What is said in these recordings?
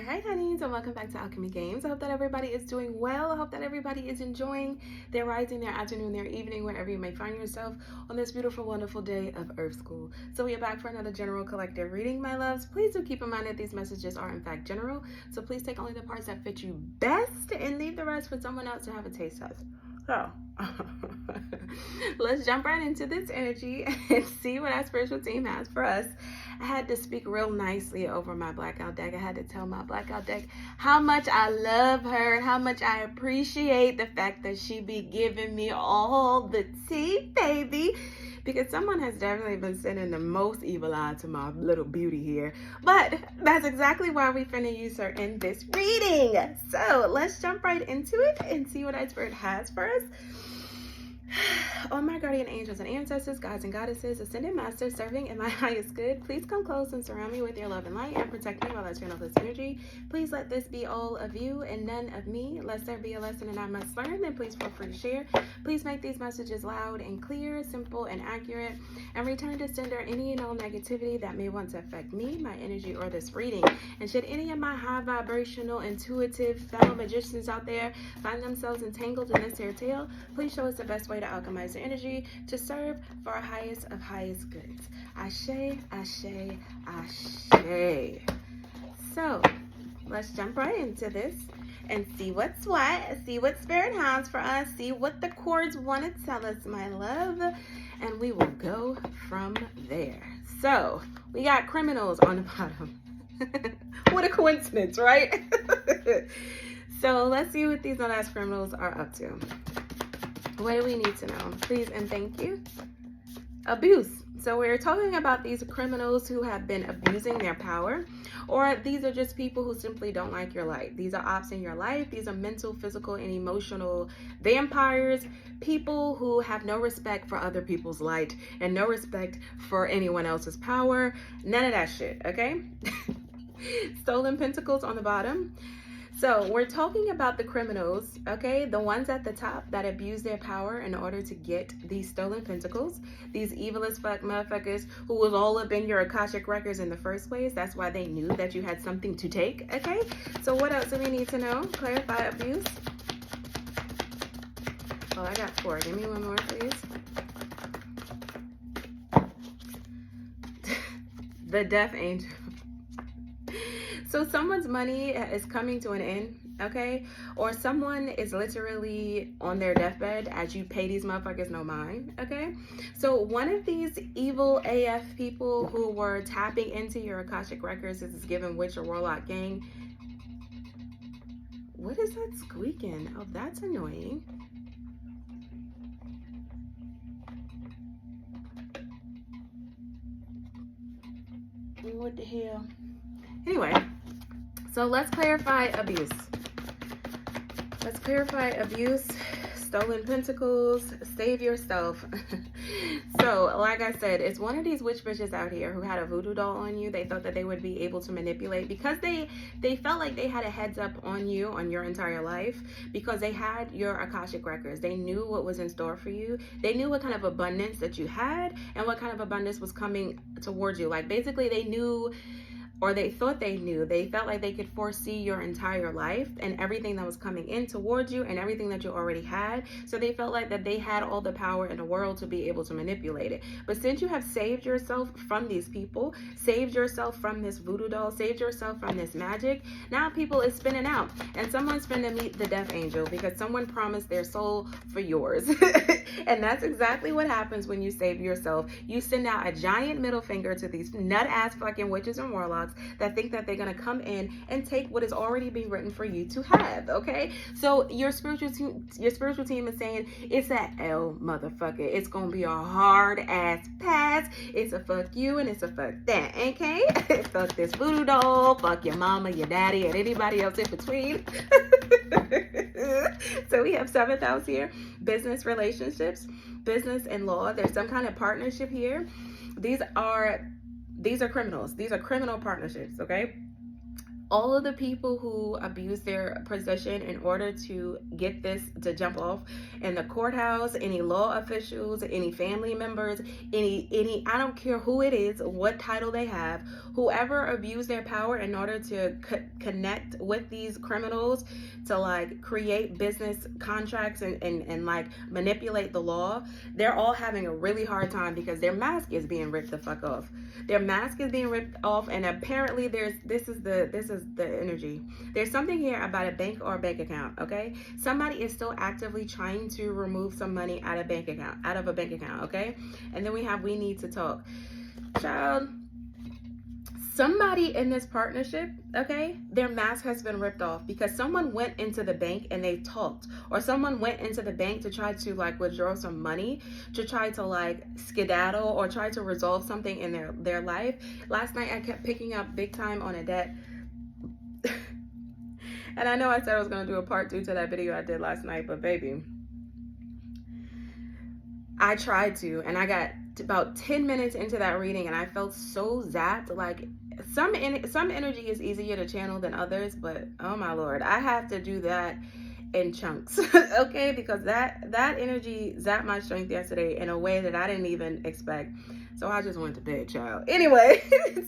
Hi honeys, and welcome back to Alchemy Games. I hope that everybody is doing well. I hope that everybody is enjoying their rising, their afternoon, their evening, wherever you may find yourself on this beautiful, wonderful day of Earth School. So we are back for another general collective reading, my loves. Please do keep in mind that these messages are in fact general, so please take only the parts that fit you best and leave the rest for someone else to have a taste of. So let's jump right into this energy and see what our spiritual team has for us. I had to speak real nicely over my blackout deck. I had to tell my blackout deck how much I love her, how much I appreciate the fact that she be giving me all the tea, baby. Because someone has definitely been sending the most evil eye to my little beauty here. But that's exactly why we finna use her in this reading. So let's jump right into it and see what our spirit has for us. Oh, my guardian angels and ancestors, gods and goddesses, ascended masters, serving in my highest good, please come close and surround me with your love and light and protect me while I channel this energy. Please let this be all of you and none of me. Lest there be a lesson and I must learn, then please feel free to share. Please make these messages loud and clear, simple and accurate, and return to sender any and all negativity that may want to affect me, my energy, or this reading. And should any of my high vibrational, intuitive fellow magicians out there find themselves entangled in this here tale, please show us the best way to alchemize the energy to serve for our highest of highest goods. Ashe, ashe, ashe. So let's jump right into this and see what's what, see what spirit has for us, see what the cords want to tell us, my love, and we will go from there. So we got criminals on the bottom. What a coincidence, right? So let's see what these last criminals are up to. What do we need to know? Please and thank you. Abuse. So we're talking about these criminals who have been abusing their power, or these are just people who simply don't like your light. These are ops in your life. These are mental, physical, and emotional vampires, people who have no respect for other people's light and no respect for anyone else's power. None of that shit, okay? Stolen pentacles on the bottom. So we're talking about the criminals, okay? The ones at the top that abuse their power in order to get these stolen pentacles. These evil as fuck motherfuckers who was all up in your Akashic records in the first place. That's why they knew that you had something to take, okay? So what else do we need to know? Clarify abuse. Oh, I got 4. Give me one more, please. The Death Angel. So someone's money is coming to an end, okay? Or someone is literally on their deathbed as you pay these motherfuckers no mind, okay? So one of these evil AF people who were tapping into your Akashic records is given witch or warlock gang. What is that squeaking? Oh, that's annoying. What the hell? Anyway. So let's clarify abuse. Let's clarify abuse, stolen pentacles, save yourself. So like I said, it's one of these witch bitches out here who had a voodoo doll on you. They thought that they would be able to manipulate because they felt like they had a heads up on you, on your entire life, because they had your Akashic records. They knew what was in store for you. They knew what kind of abundance that you had and what kind of abundance was coming towards you. Like basically they knew, or they thought they knew, they felt like they could foresee your entire life and everything that was coming in towards you and everything that you already had. So they felt like that they had all the power in the world to be able to manipulate it. But since you have saved yourself from these people, saved yourself from this voodoo doll, saved yourself from this magic, now people is spinning out. And someone's finna meet the Death Angel because someone promised their soul for yours. And that's exactly what happens when you save yourself. You send out a giant middle finger to these nut-ass fucking witches and warlocks that think that they're gonna come in and take what is already being written for you to have, okay? So your spiritual team is saying it's a L, motherfucker. It's gonna be a hard ass pass. It's a fuck you and it's a fuck that, okay? Fuck this voodoo doll, fuck your mama, your daddy, and anybody else in between. So we have 7th house here, business relationships, business and law. There's some kind of partnership here. These are criminals. These are criminal partnerships, okay? all of the people who abuse their position in order to get this to jump off in the courthouse, any law officials, any family members, any I don't care who it is, what title they have, whoever abused their power in order to connect with these criminals to like create business contracts and like manipulate the law, they're all having a really hard time because their mask is being ripped the fuck off. Their mask is being ripped off, and apparently this is the energy. There's something here about a bank or a bank account, okay? Somebody is still actively trying to remove some money out of a bank account, okay? And then we need to talk. Child, somebody in this partnership, okay, their mask has been ripped off because someone went into the bank and they talked, or someone went into the bank to try to like withdraw some money, to try to like skedaddle or try to resolve something in their life. Last night I kept picking up big time on a debt. And I know I said I was going to do a part 2 to that video I did last night, but baby, I tried to, and I got about 10 minutes into that reading and I felt so zapped. Like some energy is easier to channel than others, but oh my Lord, I have to do that in chunks, okay? Because that energy zapped my strength yesterday in a way that I didn't even expect. So I just went to bed, child. Anyway,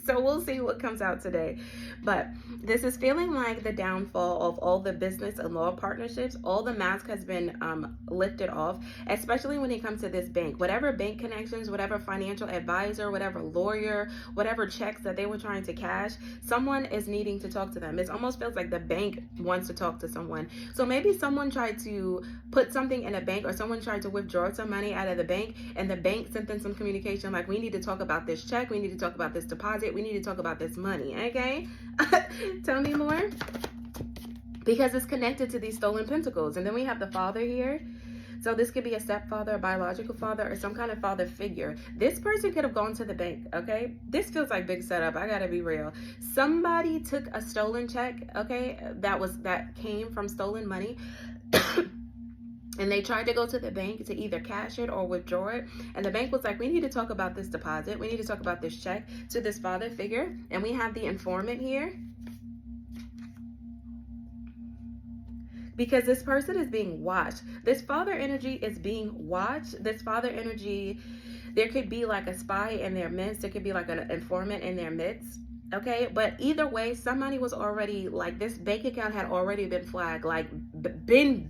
so we'll see what comes out today. But this is feeling like the downfall of all the business and law partnerships. All the mask has been lifted off, especially when it comes to this bank. Whatever bank connections, whatever financial advisor, whatever lawyer, whatever checks that they were trying to cash, someone is needing to talk to them. It almost feels like the bank wants to talk to someone. So maybe someone tried to put something in a bank, or someone tried to withdraw some money out of the bank, and the bank sent them some communication like, we need to talk about this check, we need to talk about this deposit, we need to talk about this money, okay? Tell me more, because it's connected to these stolen pentacles. And then we have the father here. So this could be a stepfather, a biological father, or some kind of father figure. This person could have gone to the bank, okay? This feels like big setup. I gotta be real. Somebody took a stolen check, okay, that came from stolen money. And they tried to go to the bank to either cash it or withdraw it. And the bank was like, we need to talk about this deposit. We need to talk about this check, to this father figure. And we have the informant here. Because this person is being watched. This father energy is being watched. This father energy, there could be like a spy in their midst. There could be like an informant in their midst. Okay, but either way, somebody was already like, this bank account had already been flagged, like been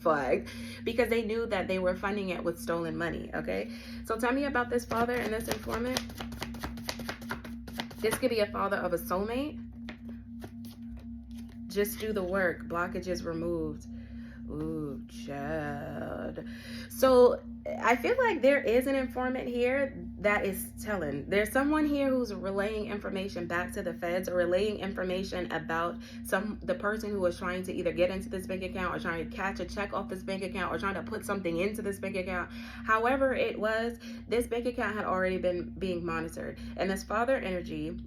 flagged, because they knew that they were funding it with stolen money. Okay, so tell me about this father and this informant. This could be a father of a soulmate. Just do the work. Blockages removed. Ooh, child. So I feel like there is an informant here that is telling. There's someone here who's relaying information back to the feds, or relaying information about the person who was trying to either get into this bank account, or trying to catch a check off this bank account, or trying to put something into this bank account. However it was, this bank account had already been being monitored. And this father energy,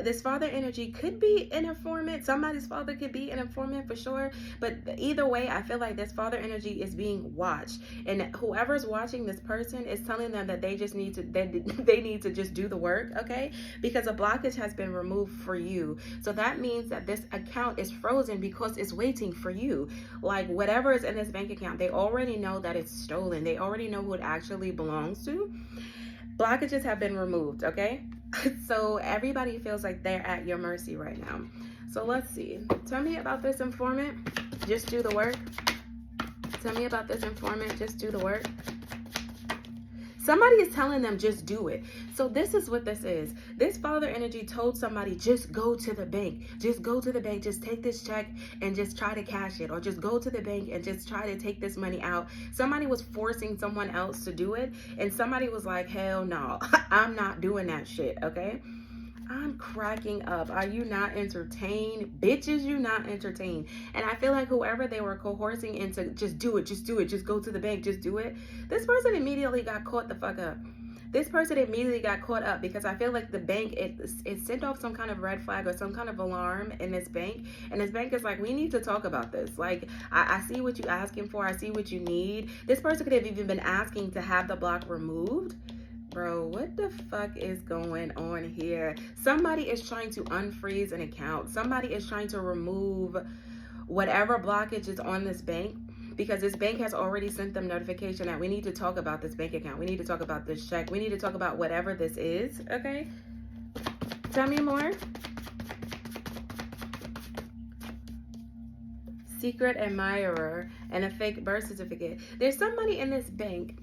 this father energy could be an informant. Somebody's father could be an informant for sure. But either way, I feel like this father energy is being watched, and whoever's watching this person is telling them that they just need to they need to just do the work, okay? Because a blockage has been removed for you. So that means that this account is frozen because it's waiting for you. Like whatever is in this bank account, they already know that it's stolen. They already know who it actually belongs to. Blockages have been removed, okay? So everybody feels like they're at your mercy right now. So let's see. Tell me about this informant. Just do the work. Tell me about this informant. Just do the work. Somebody is telling them, just do it. So this is what this is. This father energy told somebody, just go to the bank. Just go to the bank. Just take this check and just try to cash it. Or just go to the bank and just try to take this money out. Somebody was forcing someone else to do it. And somebody was like, hell no, I'm not doing that shit, okay? I'm cracking up. Are you not entertained? Bitches, you not entertained. And I feel like whoever they were coercing into, just do it, just do it, just go to the bank, just do it. This person immediately got caught the fuck up. This person immediately got caught up because I feel like the bank, it sent off some kind of red flag or some kind of alarm in this bank. And this bank is like, we need to talk about this. Like, I see what you're asking for. I see what you need. This person could have even been asking to have the block removed. Bro, what the fuck is going on here? Somebody is trying to unfreeze an account. Somebody is trying to remove whatever blockage is on this bank, because this bank has already sent them notification that we need to talk about this bank account. We need to talk about this check. We need to talk about whatever this is, okay? Tell me more. Secret admirer and a fake birth certificate. There's somebody in this bank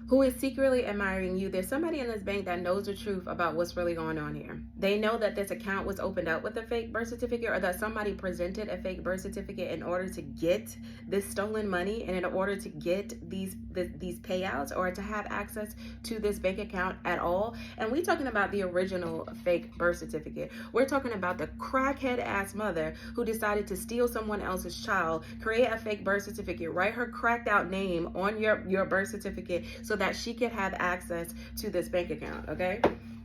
who is secretly admiring you. There's somebody in this bank that knows the truth about what's really going on here. They know that this account was opened up with a fake birth certificate, or that somebody presented a fake birth certificate in order to get this stolen money and in order to get these payouts, or to have access to this bank account at all. And we're talking about the original fake birth certificate. We're talking about the crackhead ass mother who decided to steal someone else's child, create a fake birth certificate, write her cracked out name on your birth certificate so that she could have access to this bank account, okay?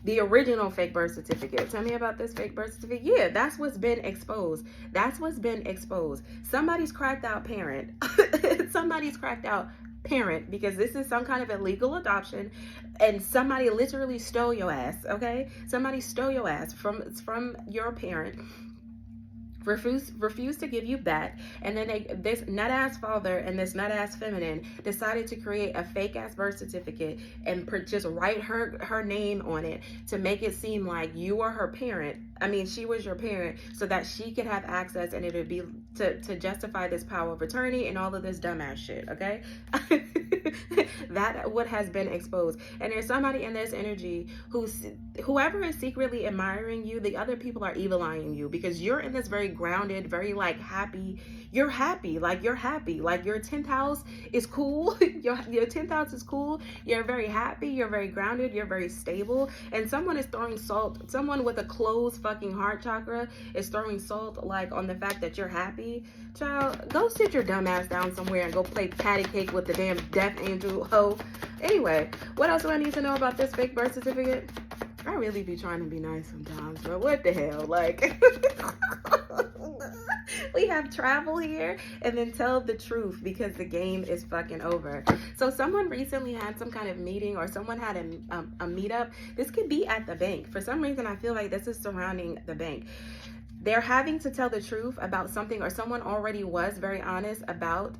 The original fake birth certificate. Tell me about this fake birth certificate. Yeah, that's what's been exposed. That's what's been exposed. Somebody's cracked out parent. Somebody's cracked out parent, because this is some kind of illegal adoption, and somebody literally stole your ass, okay? Somebody stole your ass from your parent, refused to give you back, and then this nut-ass father and this nut-ass feminine decided to create a fake-ass birth certificate and just write her name on it to make it seem like you were her parent. I mean, she was your parent, so that she could have access, and it would be to justify this power of attorney and all of this dumbass shit, okay? That what has been exposed. And there's somebody in this energy whoever is secretly admiring you, the other people are evil eyeing you, because you're in this very grounded, very like happy. You're happy, like your 10th house is cool. your 10th house is cool. You're very happy, you're very grounded, you're very stable. And someone is throwing salt, someone with a closed fucking heart chakra is throwing salt like on the fact that you're happy. Child, go sit your dumb ass down somewhere and go play patty cake with the damn death angel hoe. Anyway, what else do I need to know about this fake birth certificate? I really be trying to be nice sometimes, but what the hell, like we have travel here, and then tell the truth, because the game is fucking over. So someone recently had some kind of meeting, or someone had a meetup. This could be at the bank. For some reason, I feel like this is surrounding the bank. They're having to tell the truth about something, or someone already was very honest about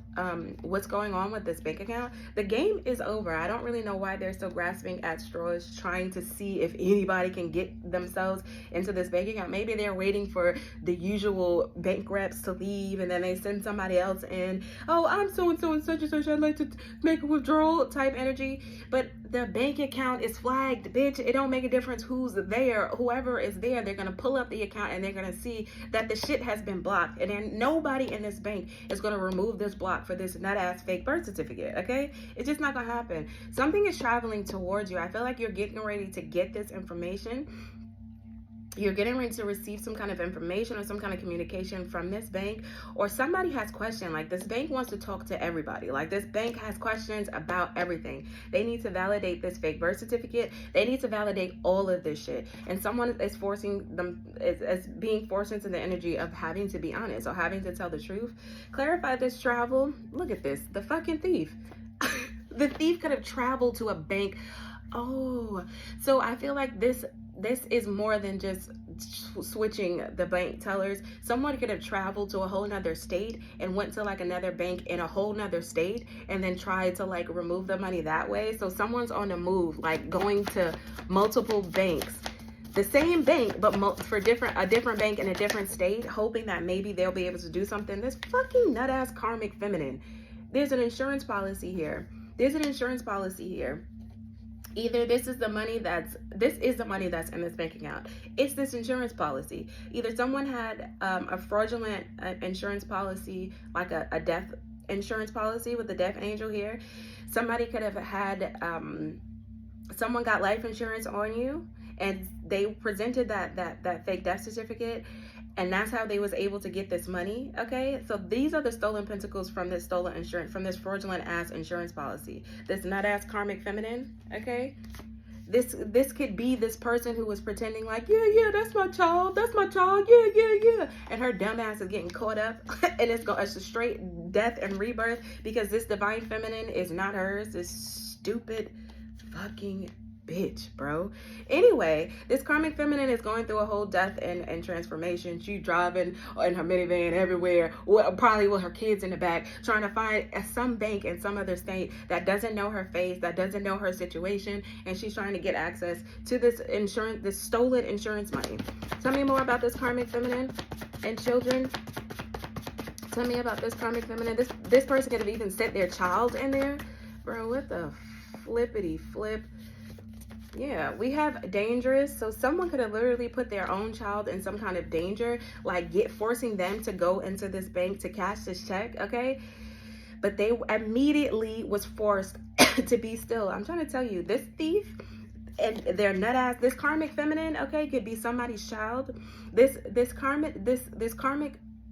what's going on with this bank account. The game is over. I don't really know why they're still grasping at straws, trying to see if anybody can get themselves into this bank account. Maybe they're waiting for the usual bank reps to leave, and then they send somebody else in. Oh, I'm so-and-so and such and such. I'd like to make a withdrawal type energy. But the bank account is flagged, bitch. It don't make a difference who's there. Whoever is there, they're going to pull up the account, and they're going to see that the shit has been blocked, and then nobody in this bank is going to remove this block for this nut-ass fake birth certificate, okay? It's just not going to happen. Something is traveling towards you. I feel like you're getting ready to get this information. You're getting ready to receive some kind of information or some kind of communication from this bank, or somebody has questions. Like, this bank wants to talk to everybody. Like, this bank has questions about everything. They need to validate this fake birth certificate. They need to validate all of this shit. And someone is forcing them, is being forced into the energy of having to be honest, or having to tell the truth. Clarify this travel. Look at this. The fucking thief. The thief could have traveled to a bank. Oh, so I feel like this is more than just switching the bank tellers. Someone could have traveled to a whole nother state and went to like another bank in a whole nother state, and then tried to like remove the money that way. So someone's on the move, like going to multiple banks, the same bank, but for a different bank in a different state, hoping that maybe they'll be able to do something. This fucking nut-ass karmic feminine. There's an insurance policy here. There's an insurance policy here. Either this is the money that's in this bank account. It's this insurance policy. Either someone had a fraudulent insurance policy, like a death insurance policy with the death angel here. Somebody could have had someone got life insurance on you, and they presented that fake death certificate, and that's how they was able to get this money, okay? So these are the stolen pentacles from this stolen insurance, from this fraudulent ass insurance policy. This nut ass karmic feminine, okay? This could be this person who was pretending like, yeah, that's my child, yeah. And her dumb ass is getting caught up, and it's a straight death and rebirth, because this divine feminine is not hers. This stupid fucking bitch, bro. Anyway, this karmic feminine is going through a whole death and transformation. She driving in her minivan everywhere, probably with her kids in the back, trying to find some bank in some other state that doesn't know her face, that doesn't know her situation, and she's trying to get access to this insurance, this stolen insurance money. Tell me more about this karmic feminine and children. Tell me about this karmic feminine. This person could have even sent their child in there, bro. What the flippity flip? Yeah, we have dangerous. So someone could have literally put their own child in some kind of danger, like forcing them to go into this bank to cash this check, okay? But they immediately was forced to be still. I'm trying to tell you, this thief and their nut ass, this karmic feminine, okay, could be somebody's child. This karmic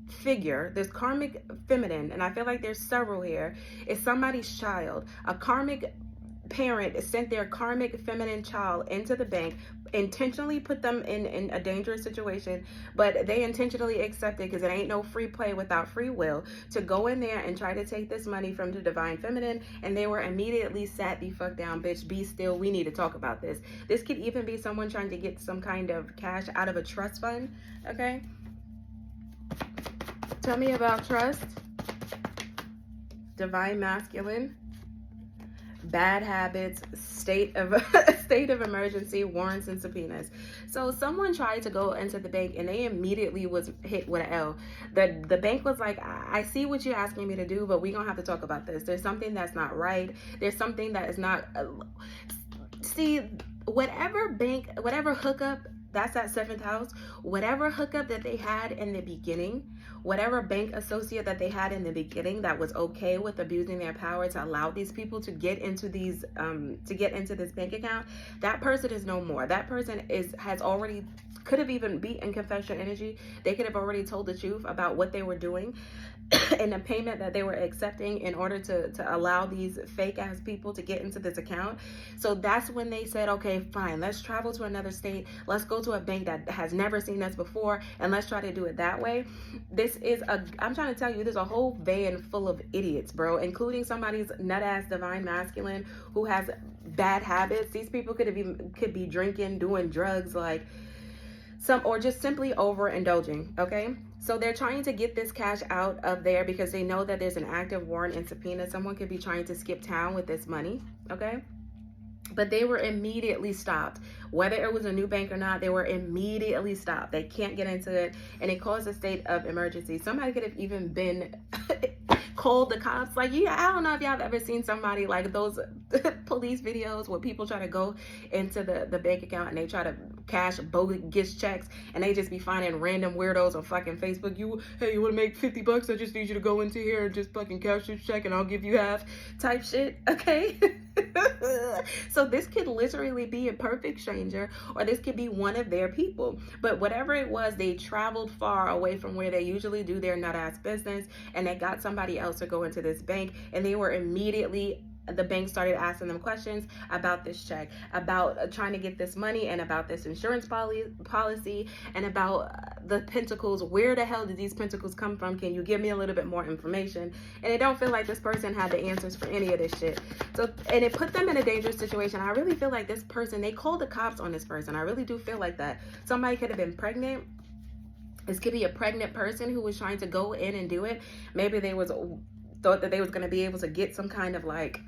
figure, this karmic feminine, and I feel like there's several here, is somebody's child. A karmic parent sent their karmic feminine child into the bank, intentionally put them in a dangerous situation, but they intentionally accepted, because it ain't no free play without free will, to go in there and try to take this money from the divine feminine, and they were immediately sat the fuck down. Bitch, be still, we need to talk about this. This could even be someone trying to get some kind of cash out of a trust fund, okay? Tell me about trust. Divine masculine. Bad habits, state of emergency, warrants and subpoenas. So someone tried to go into the bank and they immediately was hit with an L. The bank was like, I see what you're asking me to do, but we're gonna have to talk about this. There's something that's not right. There's something that is not see, whatever hookup, that's that 7th house, whatever hookup that they had in the beginning, whatever bank associate that they had in the beginning that was okay with abusing their power to allow these people to get into these into this bank account, that person is no more. That person has already, could have even beaten confession energy. They could have already told the truth about what they were doing and the payment that they were accepting in order to allow these fake ass people to get into this account. So that's when they said, okay, fine, let's travel to another state. Let's go to a bank that has never seen us before, and let's try to do it that way. I'm trying to tell you, there's a whole van full of idiots, bro, including somebody's nut ass divine masculine who has bad habits. These people could be drinking, doing drugs, like or just simply overindulging, okay? So they're trying to get this cash out of there because they know that there's an active warrant and subpoena. Someone could be trying to skip town with this money, okay? But they were immediately stopped. Whether it was a new bank or not, they were immediately stopped. They can't get into it, and it caused a state of emergency. Somebody could have even been called the cops. Like, yeah, I don't know if y'all have ever seen somebody like those police videos where people try to go into the bank account and they try to cash bogus checks, and they just be finding random weirdos on fucking Facebook. Hey, you want to make $50? I just need you to go into here and just fucking cash this check and I'll give you half type shit, okay? So this could literally be a perfect stranger, or this could be one of their people. But whatever it was, they traveled far away from where they usually do their nut ass business, and they got somebody else to go into this bank, and they were immediately, the bank started asking them questions about this check, about trying to get this money, and about this insurance policy, and about the pentacles. Where the hell did these pentacles come from? Can you give me a little bit more information? And it don't feel like this person had the answers for any of this shit. So, and it put them in a dangerous situation. I really feel like this person, they called the cops on this person. I really do feel like that. Somebody could have been pregnant. This could be a pregnant person who was trying to go in and do it. Maybe they thought that they was going to be able to get some kind of like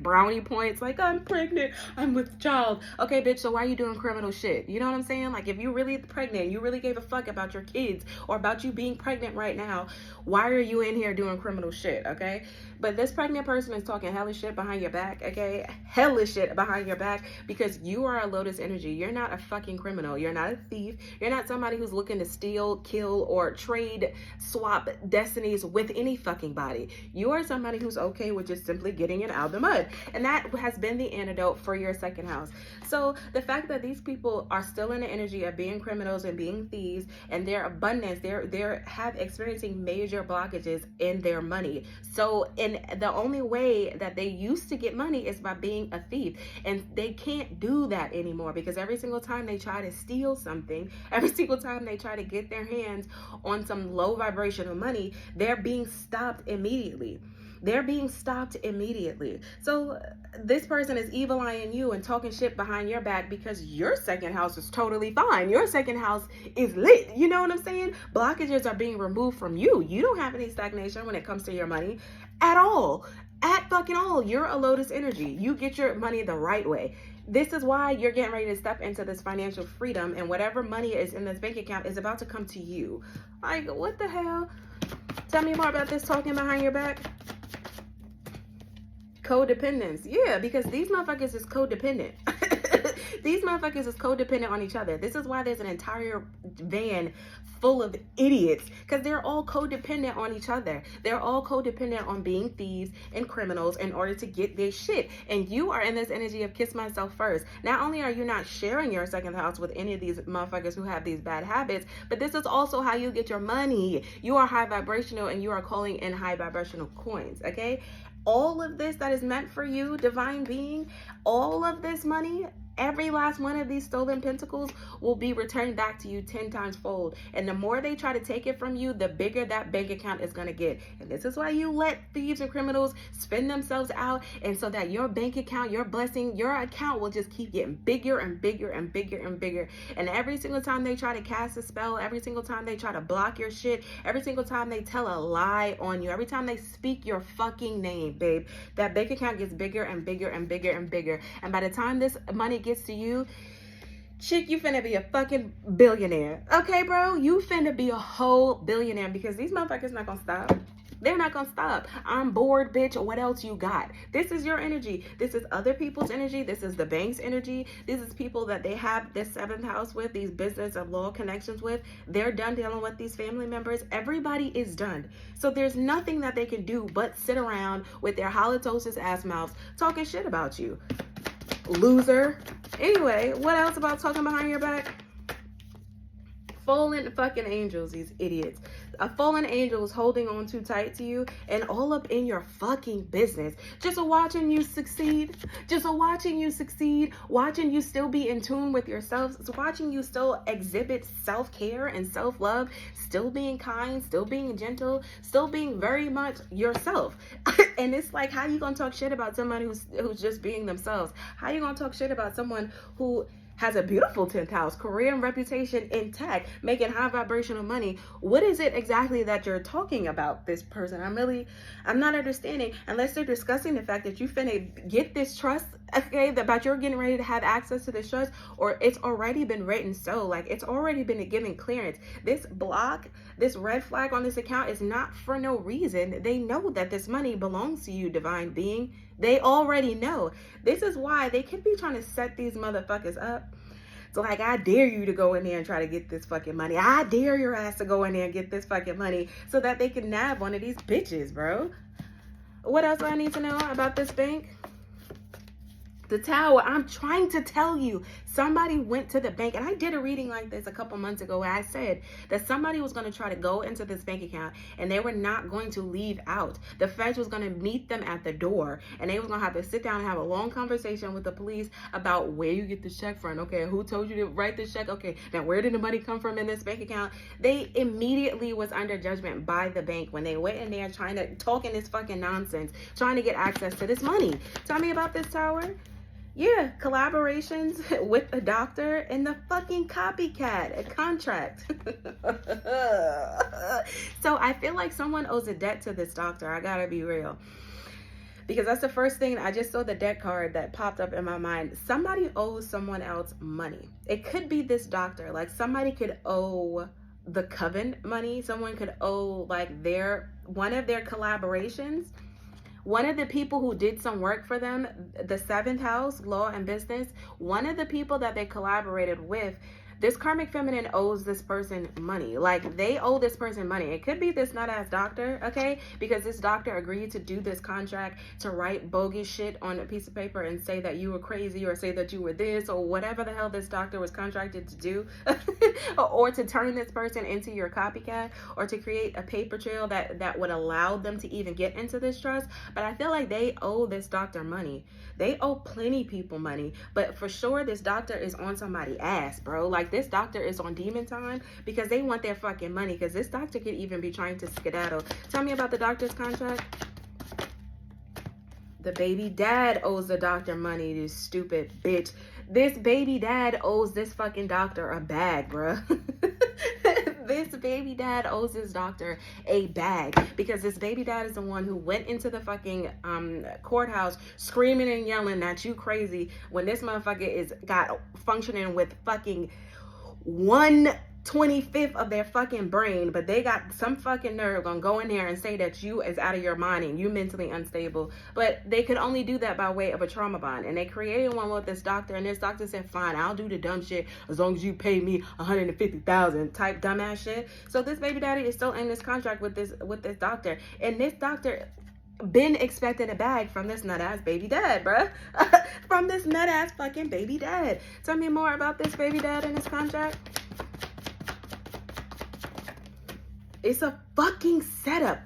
brownie points, like, I'm pregnant, I'm with child. Okay, bitch, so why are you doing criminal shit? You know what I'm saying? Like, if you really pregnant, you really gave a fuck about your kids or about you being pregnant right now, why are you in here doing criminal shit? Okay, but this pregnant person is talking hellish shit behind your back, okay? Hellish shit behind your back, because you are a lotus energy. You're not a fucking criminal. You're not a thief. You're not somebody who's looking to steal, kill, or trade, swap destinies with any fucking body. You are somebody who's okay with just simply getting it out of the mud. And that has been the antidote for your 2nd house. So the fact that these people are still in the energy of being criminals and being thieves, and their abundance, they're experiencing major blockages in their money. So the only way that they used to get money is by being a thief, and they can't do that anymore, because every single time they try to steal something, every single time they try to get their hands on some low vibrational money, they're being stopped immediately. They're being stopped immediately. So this person is evil eyeing you and talking shit behind your back because your second house is totally fine. Your second house is lit. You know what I'm saying? Blockages are being removed from you. You don't have any stagnation when it comes to your money at all. At fucking all. You're a lotus energy. You get your money the right way. This is why you're getting ready to step into this financial freedom, and whatever money is in this bank account is about to come to you. Like, what the hell? Tell me more about this talking behind your back. Codependence. Yeah, because these motherfuckers is codependent. These motherfuckers is codependent on each other. This is why there's an entire van full of idiots, because they're all codependent on each other. They're all codependent on being thieves and criminals in order to get their shit. And you are in this energy of kiss myself first. Not only are you not sharing your second house with any of these motherfuckers who have these bad habits, but this is also how you get your money. You are high vibrational and you are calling in high vibrational coins, okay? All of this that is meant for you, divine being, all of this money, every last one of these stolen pentacles will be returned back to you 10 times fold. And the more they try to take it from you, the bigger that bank account is going to get. And this is why you let thieves and criminals spend themselves out. And so that your bank account, your blessing, your account will just keep getting bigger and bigger and bigger and bigger. And every single time they try to cast a spell, every single time they try to block your shit, every single time they tell a lie on you, every time they speak your fucking name, babe, that bank account gets bigger and bigger and bigger and bigger. And by the time this money gets to you, chick, you finna be a fucking billionaire. Okay, bro? You finna be a whole billionaire, because these motherfuckers not gonna stop. They're not gonna stop. I'm bored, bitch. What else you got? This is your energy. This is other people's energy. This is the bank's energy. This is people that they have this seventh house with, these business of law connections with. They're done dealing with these family members. Everybody is done. So there's nothing that they can do but sit around with their halitosis ass mouths talking shit about you. Loser. Anyway, what else about talking behind your back? Fallen fucking angels, these idiots. A fallen angel is holding on too tight to you and all up in your fucking business. Just watching you succeed. Just watching you succeed. Watching you still be in tune with yourself. Watching you still exhibit self-care and self-love. Still being kind. Still being gentle. Still being very much yourself. And it's like, how you gonna talk shit about someone who's just being themselves? How you gonna talk shit about someone who has a beautiful 10th house, career and reputation intact, making high vibrational money? What is it exactly that you're talking about, this person? I'm not understanding, unless they're discussing the fact that you finna get this trust, okay, about you're getting ready to have access to this trust, or it's already been written, so like it's already been given clearance. This block, this red flag on this account is not for no reason. They know that this money belongs to you, divine being. They already know. This is why they could be trying to set these motherfuckers up. So like, I dare you to go in there and try to get this fucking money. I dare your ass to go in there and get this fucking money so that they can nab one of these bitches, bro. What else do I need to know about this bank? The Tower. I'm trying to tell you, somebody went to the bank, and I did a reading like this a couple months ago where I said that somebody was going to try to go into this bank account and they were not going to leave out. The feds was going to meet them at the door, and they was going to have to sit down and have a long conversation with the police about where you get this check from. Okay, who told you to write this check? Okay, now where did the money come from in this bank account? They immediately was under judgment by the bank when they went in there trying to talk in this fucking nonsense, trying to get access to this money. Tell me about this, Tower. Yeah, collaborations with a doctor and the fucking copycat, a contract. So I feel like someone owes a debt to this doctor. I gotta be real. Because that's the first thing. I just saw the debt card that popped up in my mind. Somebody owes someone else money. It could be this doctor. Like, somebody could owe the coven money. Someone could owe like one of their collaborations. One of the people who did some work for them, the seventh house, law and business, one of the people that they collaborated with, this karmic feminine owes this person money. Like, they owe this person money. It could be this nut-ass doctor, okay? Because this doctor agreed to do this contract to write bogus shit on a piece of paper and say that you were crazy, or say that you were this, or whatever the hell this doctor was contracted to do. Or to turn this person into your copycat, or to create a paper trail that would allow them to even get into this trust. But I feel like they owe this doctor money. They owe plenty people money. But for sure, this doctor is on somebody's ass, bro. Like, this doctor is on demon time because they want their fucking money. Because this doctor could even be trying to skedaddle. Tell me about the doctor's contract. The baby dad owes the doctor money, this stupid bitch. This baby dad owes this fucking doctor a bag, bruh. This baby dad owes this doctor a bag because this baby dad is the one who went into the fucking courthouse screaming and yelling that you crazy when this motherfucker is got functioning with fucking 1/25 of their fucking brain, but they got some fucking nerve gonna go in there and say that you is out of your mind and you mentally unstable. But they could only do that by way of a trauma bond, and they created one with this doctor, and this doctor said, fine, I'll do the dumb shit as long as you pay me $150,000 type dumbass shit. So this baby daddy is still in this contract with this doctor, and this doctor been expecting a bag from this nut ass baby dad, bruh. From this nut ass fucking baby dad. Tell me more about this baby dad in this contract. It's a fucking setup.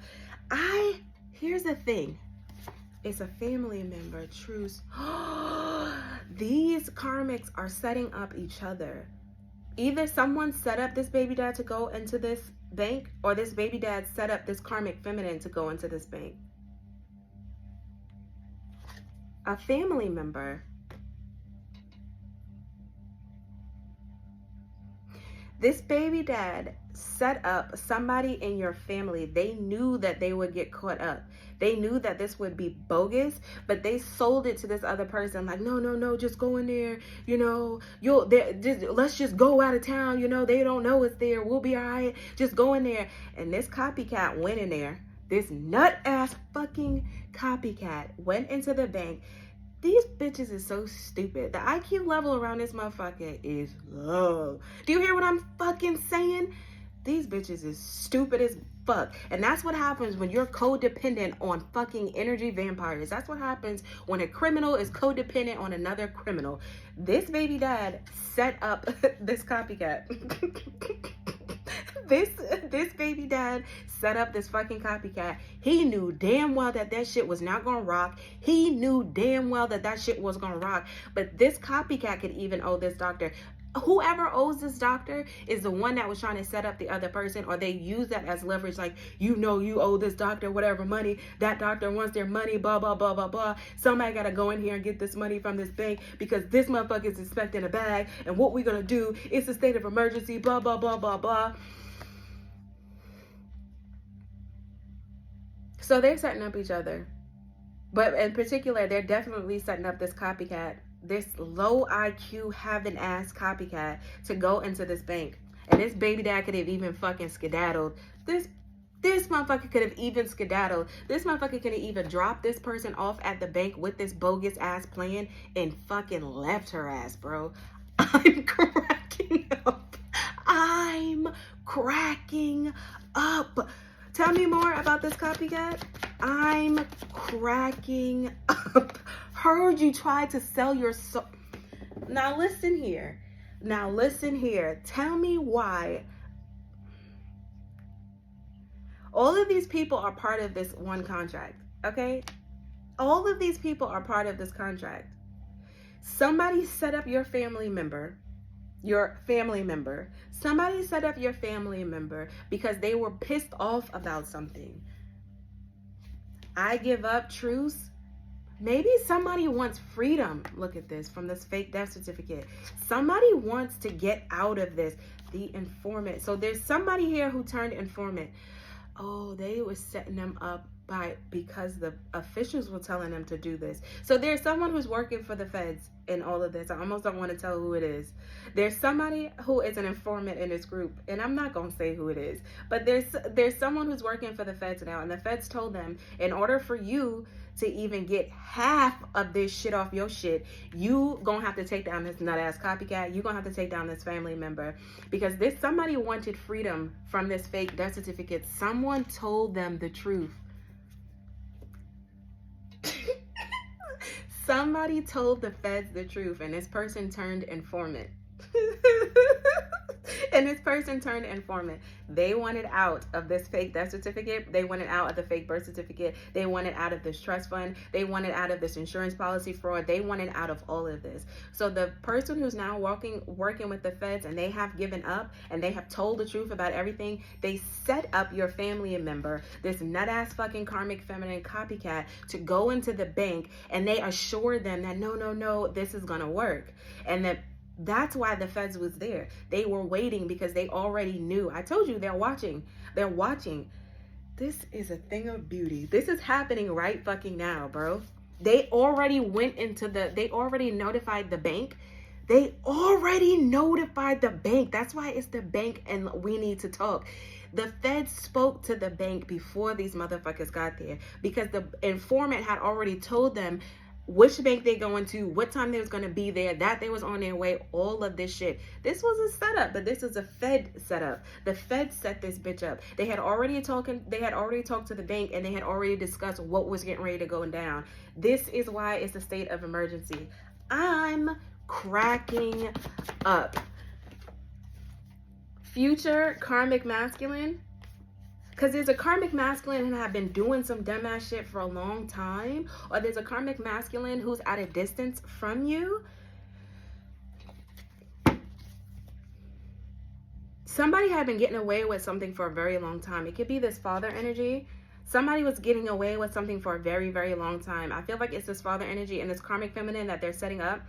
Here's the thing. It's a family member, truce. These karmics are setting up each other. Either someone set up this baby dad to go into this bank, or this baby dad set up this karmic feminine to go into this bank. A family member. This baby dad set up somebody in your family. They knew that they would get caught up. They knew that this would be bogus, but they sold it to this other person like, no, just go in there, you know, let's just go out of town, you know, they don't know it's there, we'll be all right, just go in there. And this copycat went in there. This nut ass fucking copycat went into the bank. These bitches is so stupid. The IQ level around this motherfucker is low. Do you hear what I'm fucking saying? These bitches is stupid as fuck. And that's what happens when you're codependent on fucking energy vampires. That's what happens when a criminal is codependent on another criminal. This baby dad set up this copycat. This baby dad set up this fucking copycat. He knew damn well that shit was not gonna rock. He knew damn well that shit was gonna rock. But this copycat could even owe this doctor. Whoever owes this doctor is the one that was trying to set up the other person, or they use that as leverage, like, you know, you owe this doctor whatever money, that doctor wants their money, blah, blah, blah, blah, blah. Somebody got to go in here and get this money from this bank because this motherfucker is expecting a bag, and what we're going to do is a state of emergency, blah, blah, blah, blah, blah. So they're setting up each other. But in particular, they're definitely setting up this copycat, this low IQ having ass copycat to go into this bank. And this baby dad could have even fucking skedaddled. This motherfucker could have even skedaddled. This motherfucker could have even dropped this person off at the bank with this bogus ass plan and fucking left her ass, bro. I'm cracking up. I'm cracking up. Tell me more about this copycat. I'm cracking up. Heard you try to sell your soul. Now listen here. Tell me why. All of these people are part of this one contract, okay? All of these people are part of this contract. Somebody set up your family member. Somebody set up your family member because they were pissed off about something. I give up, truce. Maybe somebody wants freedom. Look at this from this fake death certificate. Somebody wants to get out of this. The informant. So there's somebody here who turned informant. Oh, they were setting them up because the officials were telling them to do this. So there's someone who's working for the feds in all of this. I almost don't want to tell who it is. There's somebody who is an informant in this group, and I'm not going to say who it is, but there's someone who's working for the feds now, and the feds told them, in order for you to even get half of this shit off your shit, you gonna have to take down this nut ass copycat. You gonna have to take down this family member, because somebody wanted freedom from this fake death certificate. Someone told them the truth. Somebody told the feds the truth, and this person turned informant. And this person turned informant. They wanted out of this fake death certificate. They wanted out of the fake birth certificate. They wanted out of this trust fund. They wanted out of this insurance policy fraud. They wanted out of all of this. So the person who's now working with the feds, and they have given up and they have told the truth about everything, they set up your family member, this nut ass fucking karmic feminine copycat, to go into the bank, and they assure them that no, this is gonna work. And that's why the feds was there. They were waiting because they already knew. I told you, they're watching. They're watching. This is a thing of beauty. This is happening right fucking now, bro. They already they already notified the bank. They already notified the bank. That's why it's the bank and we need to talk. The feds spoke to the bank before these motherfuckers got there, because the informant had already told them which bank they going to, what time they was going to be there, that they was on their way, all of this shit. This was a setup, but this is a Fed setup. The Fed set this bitch up. They had already talked to the bank, and they had already discussed what was getting ready to go down. This is why it's a state of emergency. I'm cracking up. Future karmic masculine, because there's a karmic masculine who have been doing some dumbass shit for a long time, or there's a karmic masculine who's at a distance from you. Somebody had been getting away with something for a very long time. It could be this father energy. Somebody was getting away with something for a very, very long time. I feel like it's this father energy and this karmic feminine that they're setting up.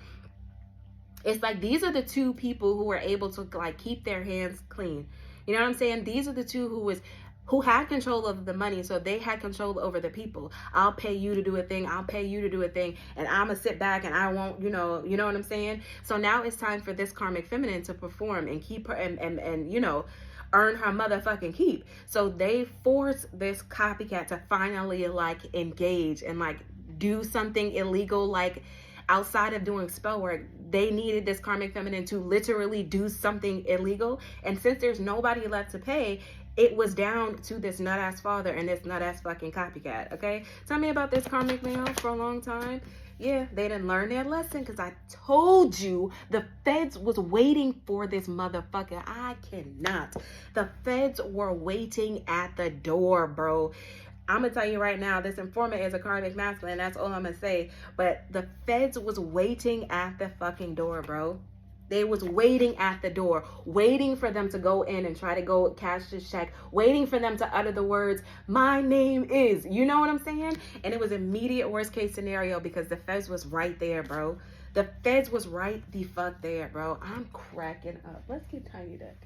It's like these are the two people who were able to like keep their hands clean. You know what I'm saying? These are the two who had control of the money, so they had control over the people. I'll pay you to do a thing, I'll pay you to do a thing, and I'm gonna sit back and I won't, you know what I'm saying? So now it's time for this karmic feminine to perform and keep her and you know, earn her motherfucking keep. So they force this copycat to finally like engage and like do something illegal, like outside of doing spell work. They needed this karmic feminine to literally do something illegal, and since there's nobody left to pay, it was down to this nut ass father and this nut ass fucking copycat. Okay, tell me about this karmic male for a long time. Yeah, they didn't learn their lesson, because I told you the feds was waiting for this motherfucker. I cannot. The feds were waiting at the door, bro. I'm gonna tell you right now, this informant is a karmic masculine. That's all I'm gonna say. But the feds was waiting at the fucking door, bro. They was waiting at the door, waiting for them to go in and try to go cash this check, waiting for them to utter the words, "My name is," you know what I'm saying? And it was immediate worst case scenario, because the feds was right there, bro. The feds was right the fuck there, bro. I'm cracking up. Let's get Tiny Deck.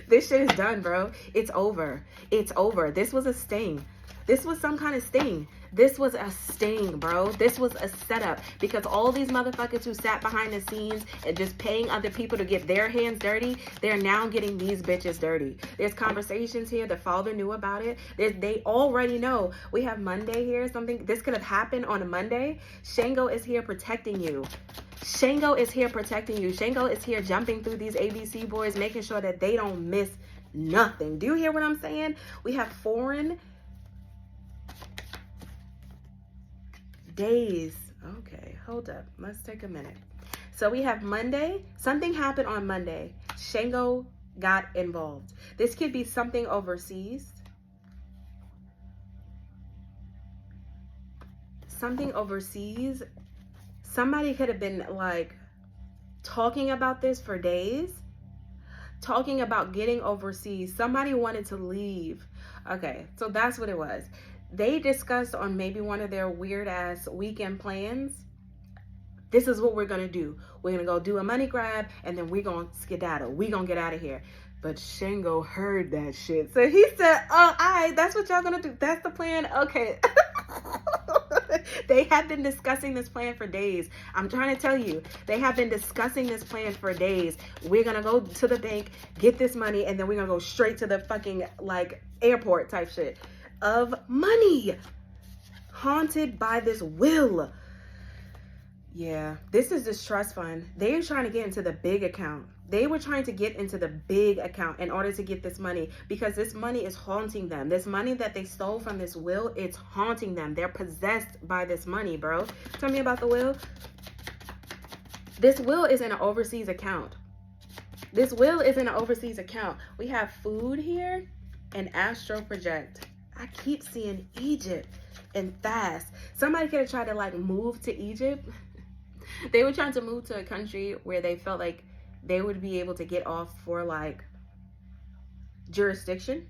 This shit is done, bro. It's over. It's over. This was a sting. This was some kind of sting. This was a sting, bro. This was a setup, because all these motherfuckers who sat behind the scenes and just paying other people to get their hands dirty, they're now getting these bitches dirty. There's conversations here. The father knew about it. They already know. We have Monday here. Something, this could have happened on a Monday. Shango is here protecting you. Shango is here protecting you. Shango is here jumping through these ABC boys, making sure that they don't miss nothing. Do you hear what I'm saying? We have foreign days. Okay, hold up. Let's take a minute. So we have Monday. Something happened on Monday. Shango got involved. This could be something overseas. Something overseas. Somebody could have been like talking about this for days. Talking about getting overseas. Somebody wanted to leave. Okay, so that's what it was. They discussed on maybe one of their weird ass weekend plans, this is what we're gonna do. We're gonna go do a money grab, and then we're gonna skedaddle. We're gonna get out of here. But Shango heard that shit. So he said, oh, all right, that's what y'all gonna do. That's the plan. Okay. They have been discussing this plan for days. I'm trying to tell you, they have been discussing this plan for days. We're gonna go to the bank, get this money, and then we're gonna go straight to the fucking like airport type shit of money. Haunted by this will. Yeah, this is this trust fund. They were trying to get into the big account. They were trying to get into the big account in order to get this money, because this money is haunting them. This money that they stole from this will, it's haunting them. They're possessed by this money, bro. Tell me about the will. This will is in an overseas account. This will is in an overseas account. We have food here and astral project. I keep seeing Egypt and fast. Somebody could have tried to like move to Egypt. They were trying to move to a country where they felt like they would be able to get off for like jurisdiction.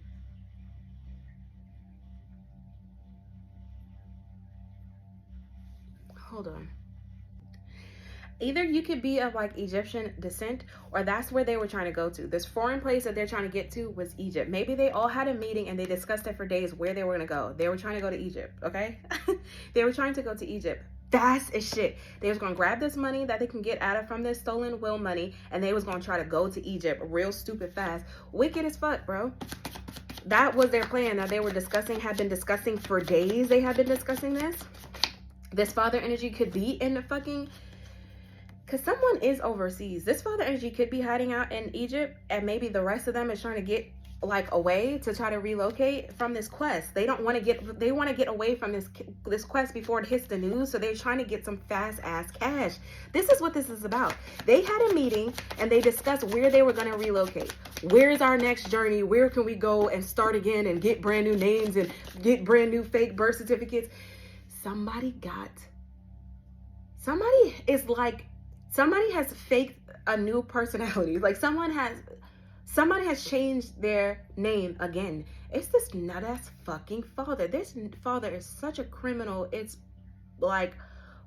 Hold on. Either you could be of like Egyptian descent, or that's where they were trying to go to. This foreign place that they're trying to get to was Egypt. Maybe they all had a meeting and they discussed it for days where they were going to go. They were trying to go to Egypt, okay? They were trying to go to Egypt. Fast as shit. They was gonna grab this money that they can get out of from this stolen will money, and they was gonna try to go to Egypt real stupid fast. Wicked as fuck, bro. That was their plan that they were discussing, had been discussing for days. They had been discussing this. This father energy could be in the fucking, because someone is overseas. This father energy could be hiding out in Egypt, and maybe the rest of them is trying to get like away to try to relocate from this quest. They don't want to get, they want to get away from this quest before it hits the news. So they're trying to get some fast ass cash. This is what this is about. They had a meeting and they discussed where they were going to relocate. Where's our next journey? Where can we go and start again and get brand new names and get brand new fake birth certificates? Somebody has faked a new personality. Like somebody has changed their name again. It's this nut ass fucking father. This father is such a criminal. It's like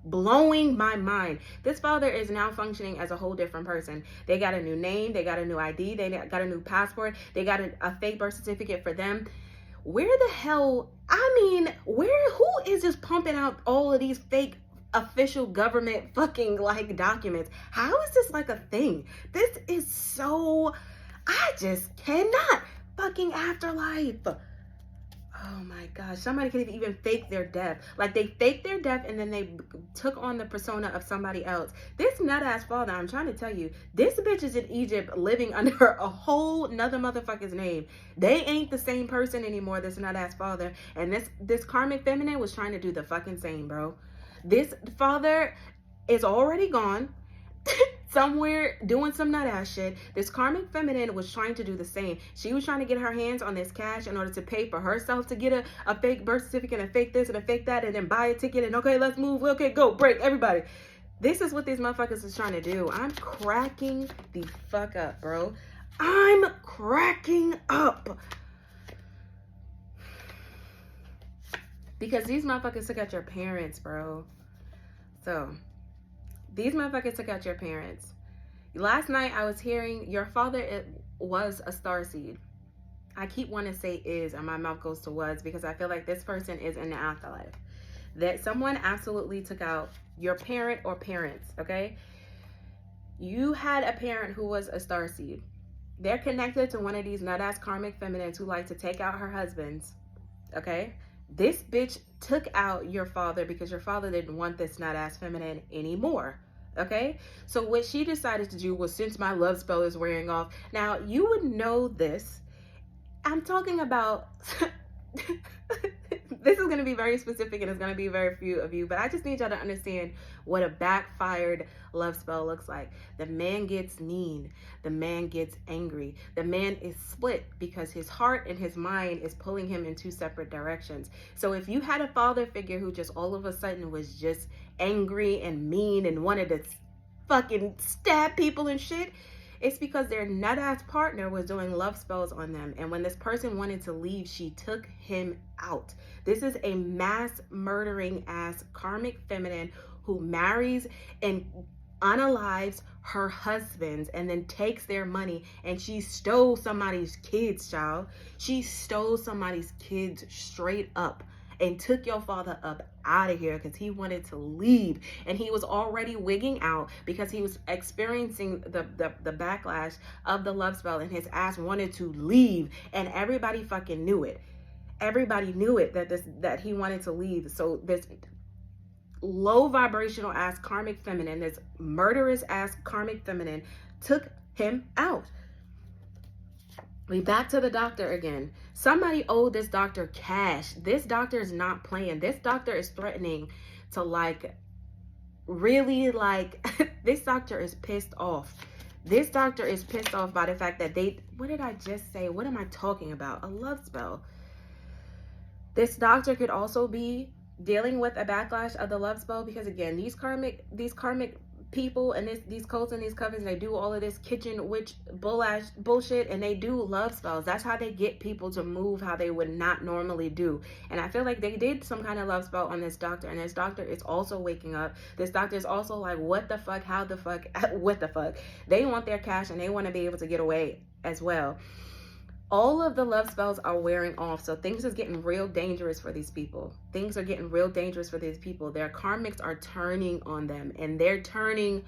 blowing my mind. This father is now functioning as a whole different person. They got a new name. They got a new ID. They got a new passport. They got a fake birth certificate for them. Where the hell, who is just pumping out all of these fake official government fucking like documents? How is this like a thing? This is so, I just cannot. Fucking afterlife. Oh my gosh. Somebody could even fake their death. Like they faked their death and then they took on the persona of somebody else. This nut ass father, I'm trying to tell you, this bitch is in Egypt living under a whole nother motherfucker's name. They ain't the same person anymore, this nut ass father. And this karmic feminine was trying to do the fucking same, bro. This father is already gone. Somewhere doing some nut ass shit. This karmic feminine was trying to do the same. She was trying to get her hands on this cash in order to pay for herself to get a fake birth certificate and a fake this and a fake that, and then buy a ticket and okay, let's move. Okay, go, break, everybody. This is what these motherfuckers is trying to do. I'm cracking the fuck up, bro. I'm cracking up. Because these motherfuckers took out your parents, bro. So these motherfuckers took out your parents. Last night I was hearing your father was a starseed. I keep wanting to say is, and my mouth goes to was, because I feel like this person is in the afterlife. That someone absolutely took out your parent or parents, okay? You had a parent who was a starseed. They're connected to one of these nut-ass karmic feminines who like to take out her husbands, okay? This bitch took out your father because your father didn't want this nut-ass feminine anymore. Okay, so what she decided to do was, since my love spell is wearing off, now you would know this. I'm talking about, this is going to be very specific and it's going to be very few of you, but I just need y'all to understand what a backfired love spell looks like. The man gets mean. The man gets angry. The man is split because his heart and his mind is pulling him in two separate directions. So if you had a father figure who just all of a sudden was just angry and mean and wanted to fucking stab people and shit, it's because their nut-ass partner was doing love spells on them. And when this person wanted to leave, she took him out. This is a mass murdering ass karmic feminine who marries and unalives her husbands and then takes their money. And she stole somebody's kids, child. She stole somebody's kids straight up and took your father up out of here because he wanted to leave, and he was already wigging out because he was experiencing the backlash of the love spell, and his ass wanted to leave, and everybody fucking knew it. Everybody knew it that he wanted to leave. So low vibrational ass karmic feminine, this murderous ass karmic feminine, took him out. We back to the doctor again. Somebody owed this doctor cash. This doctor is not playing. This doctor is threatening to like, really like, this doctor is pissed off. This doctor is pissed off by the fact that what did I just say? What am I talking about? A love spell. This doctor could also be dealing with a backlash of the love spell, because again, these karmic people and these cults and these covens, they do all of this kitchen witch bullshit, and they do love spells. That's how they get people to move how they would not normally do. And I feel like they did some kind of love spell on this doctor, and this doctor is also waking up. This doctor is also like, what the fuck, how the fuck, what the fuck. They want their cash and they want to be able to get away as well. All of the love spells are wearing off, so things is getting real dangerous for these people. Things are getting real dangerous for these people. Their karmics are turning on them, and they're turning,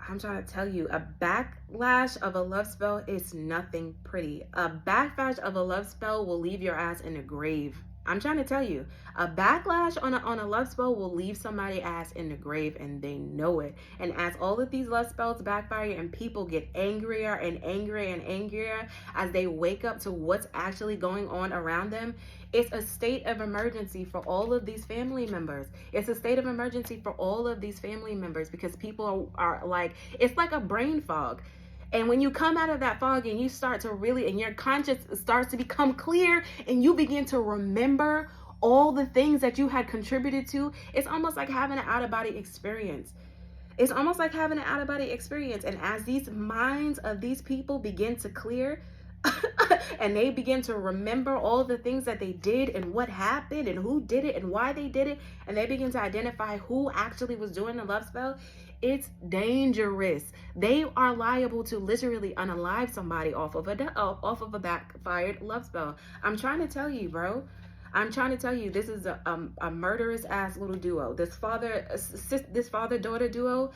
I'm trying to tell you, a backlash of a love spell is nothing pretty. A backlash of a love spell will leave your ass in the grave. I'm trying to tell you, a backlash on a love spell will leave somebody's ass in the grave, and they know it. And as all of these love spells backfire and people get angrier and angrier and angrier as they wake up to what's actually going on around them, it's a state of emergency for all of these family members. It's a state of emergency for all of these family members, because people are like, it's like a brain fog. And when you come out of that fog and you start to really, and your conscience starts to become clear and you begin to remember all the things that you had contributed to, it's almost like having an out-of-body experience. It's almost like having an out-of-body experience. And as these minds of these people begin to clear and they begin to remember all the things that they did and what happened and who did it and why they did it, and they begin to identify who actually was doing the love spell, it's dangerous. They are liable to literally unalive somebody off of a backfired love spell. I'm trying to tell you, bro. I'm trying to tell you, this is a murderous ass little duo. This father-daughter duo,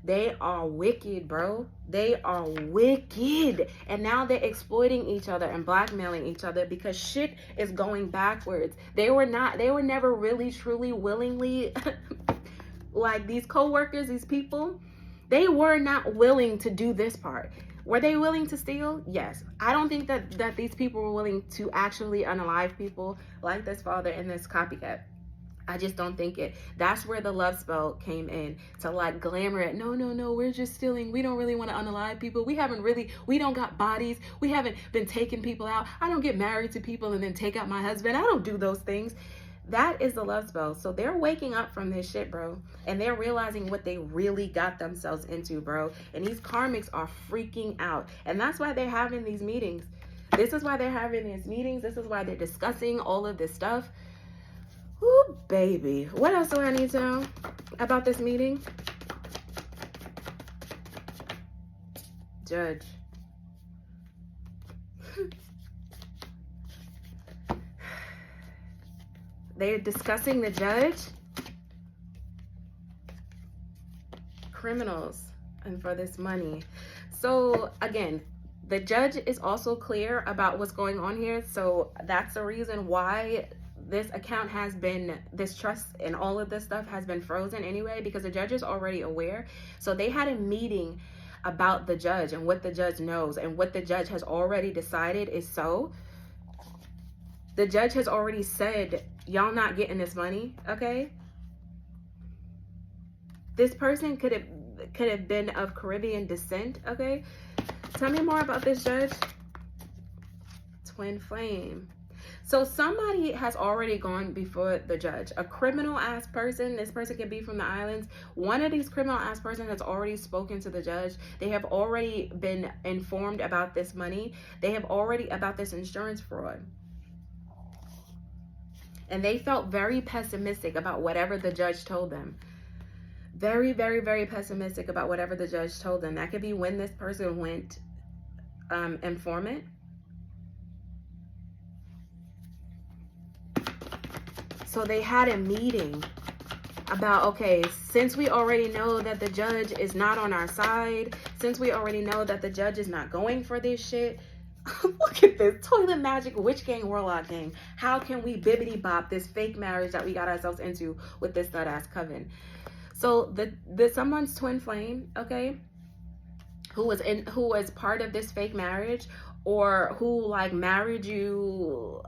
they are wicked, bro. They are wicked. And now they're exploiting each other and blackmailing each other because shit is going backwards. They were never really, truly, willingly like these co-workers, these people, they were not willing to do this part. Were they willing to steal? Yes. I don't think that these people were willing to actually unalive people like this father and this copycat. I just don't think it. That's where the love spell came in, to like glamour it. No, we're just stealing. We don't really want to unalive people. We don't got bodies. We haven't been taking people out. I don't get married to people and then take out my husband. I don't do those things. That is the love spell. So they're waking up from this shit, bro. And they're realizing what they really got themselves into, bro. And these karmics are freaking out. And that's why they're having these meetings. This is why they're having these meetings. This is why they're discussing all of this stuff. Ooh, baby. What else do I need to know about this meeting? Judge. They're discussing the judge, criminals, and for this money. So again, the judge is also clear about what's going on here. So that's the reason why this account has been, this trust and all of this stuff has been frozen anyway, because the judge is already aware. So they had a meeting about the judge and what the judge knows, and what the judge has already decided is so. The judge has already said, y'all not getting this money, okay? This person could have been of Caribbean descent, okay? Tell me more about this judge. Twin flame. So somebody has already gone before the judge. A criminal ass person. This person can be from the islands. One of these criminal ass persons has already spoken to the judge. They have already been informed about this money. They have already about this insurance fraud. And they felt very pessimistic about whatever the judge told them. Very, very, very pessimistic about whatever the judge told them. That could be when this person went informant. So they had a meeting about, okay, since we already know that the judge is not on our side, since we already know that the judge is not going for this shit, Look at this. Toilet magic, witch gang, warlock gang. How can we bibbity bop this fake marriage that we got ourselves into with this nut ass coven? So the someone's twin flame, okay, who was part of this fake marriage, or who like married you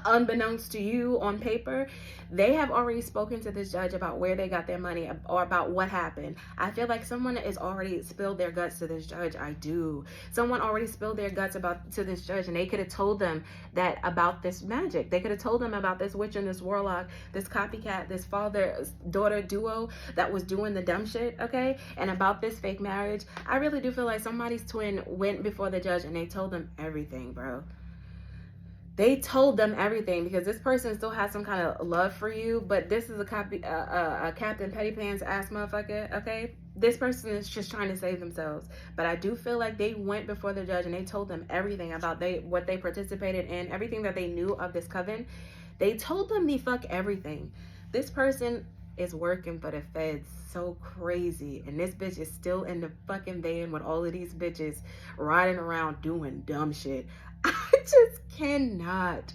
unbeknownst to you on paper, they have already spoken to this judge about where they got their money or about what happened. I feel like someone has already spilled their guts to this judge. I do. Someone already spilled their guts to this judge, and they could have told them that about this magic. They could have told them about this witch and this warlock, this copycat, this father-daughter duo that was doing the dumb shit, okay? And about this fake marriage. I really do feel like somebody's twin went before the judge and they told them everything, bro. They told them everything, because this person still has some kind of love for you, but this is a Captain Petty Pants ass motherfucker, okay? This person is just trying to save themselves. But I do feel like they went before the judge and they told them everything about what they participated in, everything that they knew of this coven. They told them the fuck everything. This person is working for the feds so crazy, and this bitch is still in the fucking van with all of these bitches riding around doing dumb shit. I just cannot.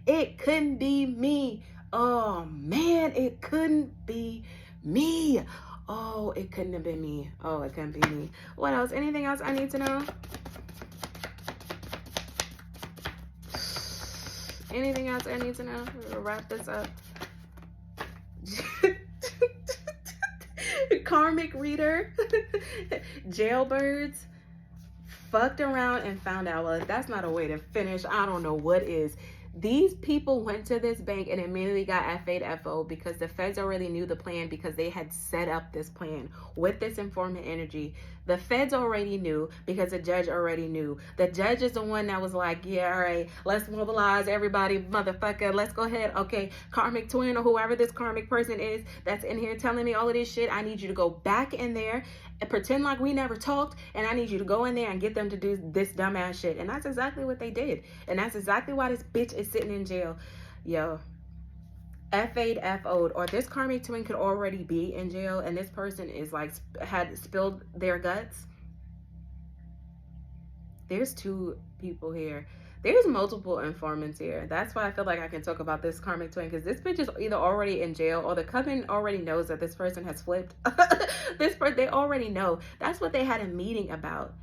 It couldn't be me. Oh man, it couldn't be me. Oh, it couldn't have been me. Oh, it couldn't be me. What else? Anything else I need to know? Anything else I need to know? We'll wrap this up. Karmic reader. Jailbirds. Fucked around and found out. Well, if that's not a way to finish, I don't know what is. These people went to this bank and immediately got FA'd FO because the feds already knew the plan, because they had set up this plan with this informant energy. The feds already knew because the judge already knew. The judge is the one that was like, yeah, all right, let's mobilize everybody, motherfucker. Let's go ahead. Okay, karmic twin or whoever this karmic person is that's in here telling me all of this shit, I need you to go back in there and pretend like we never talked, and I need you to go in there and get them to do this dumbass shit. And that's exactly what they did. And that's exactly why this bitch is sitting in jail. Yo, FA'd FO'd, or this karmic twin could already be in jail, and this person is like, had spilled their guts. There's two people here. There's multiple informants here. That's why I feel like I can talk about this karmic twin, because this bitch is either already in jail or the coven already knows that this person has flipped. They already know. That's what they had a meeting about.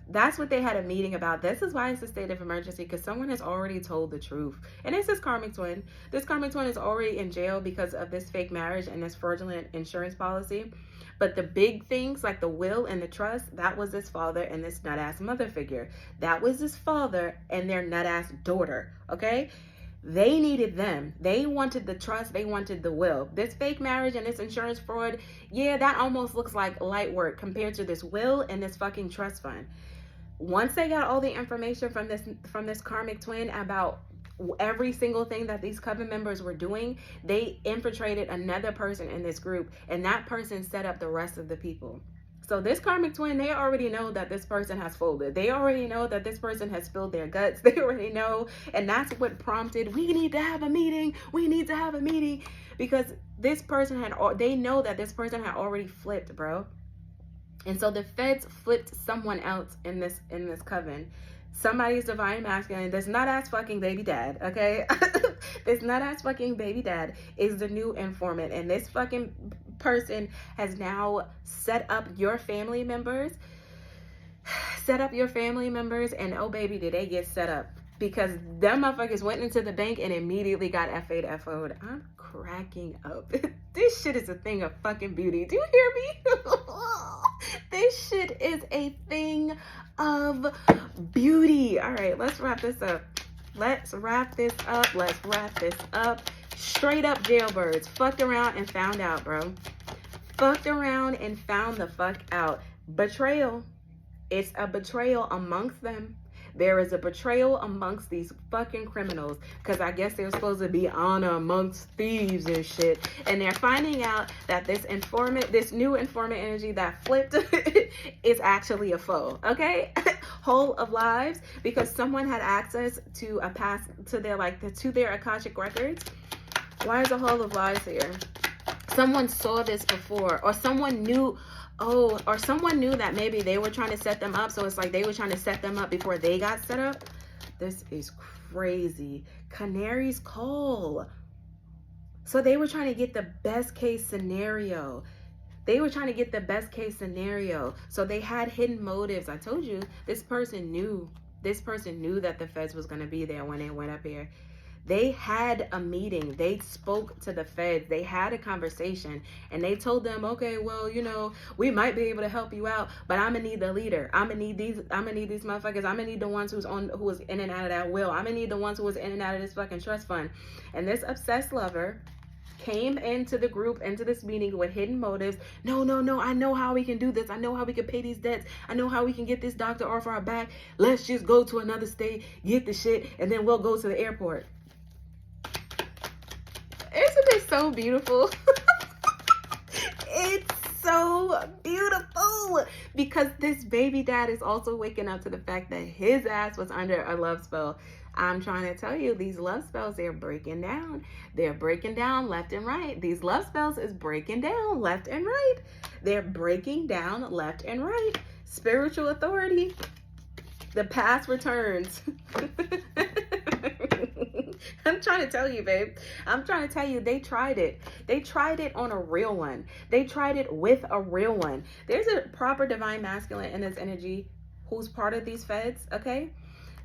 That's what they had a meeting about. This is why it's a state of emergency, because someone has already told the truth. And it's this karmic twin. This karmic twin is already in jail because of this fake marriage and this fraudulent insurance policy. But the big things like the will and the trust, that was this father and this nut-ass mother figure. That was this father and their nut-ass daughter, okay? They needed them. They wanted the trust. They wanted the will. This fake marriage and this insurance fraud, yeah, that almost looks like light work compared to this will and this fucking trust fund. Once they got all the information from this karmic twin about every single thing that these coven members were doing, they infiltrated another person in this group, and that person set up the rest of the people. So this karmic twin, they already know that this person has folded. They already know that this person has spilled their guts. They already know, and that's what prompted, we need to have a meeting. We need to have a meeting, because this person they know that this person had already flipped, bro. And so the feds flipped someone else in this coven. Somebody's divine masculine. This nut-ass fucking baby dad, okay? This nut-ass fucking baby dad is the new informant. And this fucking person has now set up your family members. Set up your family members. And oh, baby, did they get set up. Because them motherfuckers went into the bank and immediately got FA'd FO'd. I'm cracking up. This shit is a thing of fucking beauty. Do you hear me? This shit is a thing of beauty. All right, let's wrap this up. Let's wrap this up. Let's wrap this up. Straight up jailbirds. Fucked around and found out, bro. Fucked around and found the fuck out. Betrayal. It's a betrayal amongst them. There is a betrayal amongst these fucking criminals, because I guess they're supposed to be honor amongst thieves and shit. And they're finding out that this new informant energy that flipped is actually a foe, okay? Whole of lives, because someone had access to their Akashic records. Why is a whole of lives here? someone saw this before, or someone knew, oh, or someone knew that maybe they were trying to set them up. So it's like they were trying to set them up before they got set up. This is crazy. Canaries call. So they were trying to get the best case scenario. They were trying to get the best case scenario. So they had hidden motives. I told you, this person knew. This person knew that the feds was going to be there when they went up here. They had a meeting. They spoke to the feds. They had a conversation, and they told them, okay, well, you know, we might be able to help you out, but I'm gonna need the leader. I'm gonna need these motherfuckers. I'm gonna need the ones who was in and out of that will. I'm gonna need the ones who was in and out of this fucking trust fund. And this obsessed lover came into the group, into this meeting with hidden motives. No, I know how we can do this. I know how we can pay these debts. I know how we can get this doctor off our back. Let's just go to another state, get the shit, and then we'll go to the airport. Isn't it so beautiful? It's so beautiful, because this baby dad is also waking up to the fact that his ass was under a love spell. I'm trying to tell you, these love spells, they're breaking down. They're breaking down left and right. These love spells is breaking down left and right. They're breaking down left and right. Spiritual authority. The past returns. I'm trying to tell you, babe. I'm trying to tell you, they tried it. They tried it on a real one. They tried it with a real one. There's a proper divine masculine in this energy who's part of these feds, okay?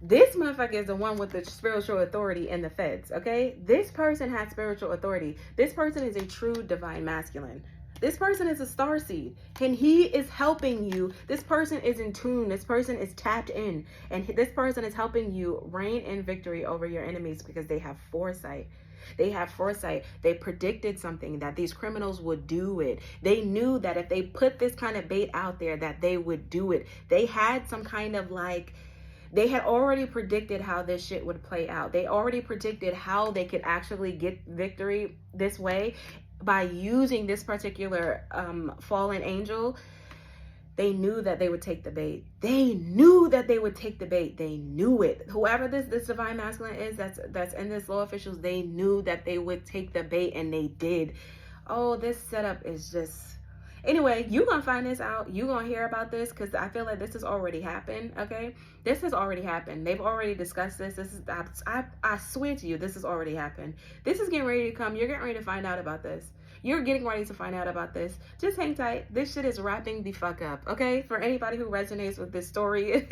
This motherfucker is the one with the spiritual authority in the feds, okay? This person has spiritual authority. This person is a true divine masculine. This person is a starseed, and he is helping you. This person is in tune. This person is tapped in, and this person is helping you reign in victory over your enemies because they have foresight. They have foresight. They predicted something, that these criminals would do it. They knew that if they put this kind of bait out there, that they would do it. They had some kind of like, they had already predicted how this shit would play out. They already predicted how they could actually get victory this way by using this particular fallen angel. They knew that they would take the bait. They knew that they would take the bait. They knew it. Whoever this divine masculine is that's in this low officials, they knew that they would take the bait, and they did. Oh, this setup is just... Anyway, you're going to find this out. You're going to hear about this, because I feel like this has already happened, okay? This has already happened. They've already discussed this. This is, I swear to you, this has already happened. This is getting ready to come. You're getting ready to find out about this. You're getting ready to find out about this. Just hang tight. This shit is wrapping the fuck up, okay? For anybody who resonates with this story,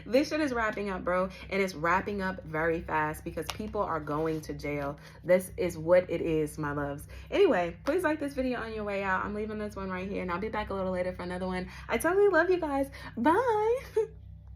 this shit is wrapping up, bro. And it's wrapping up very fast because people are going to jail. This is what it is, my loves. Anyway, please like this video on your way out. I'm leaving this one right here, and I'll be back a little later for another one. I totally love you guys. Bye.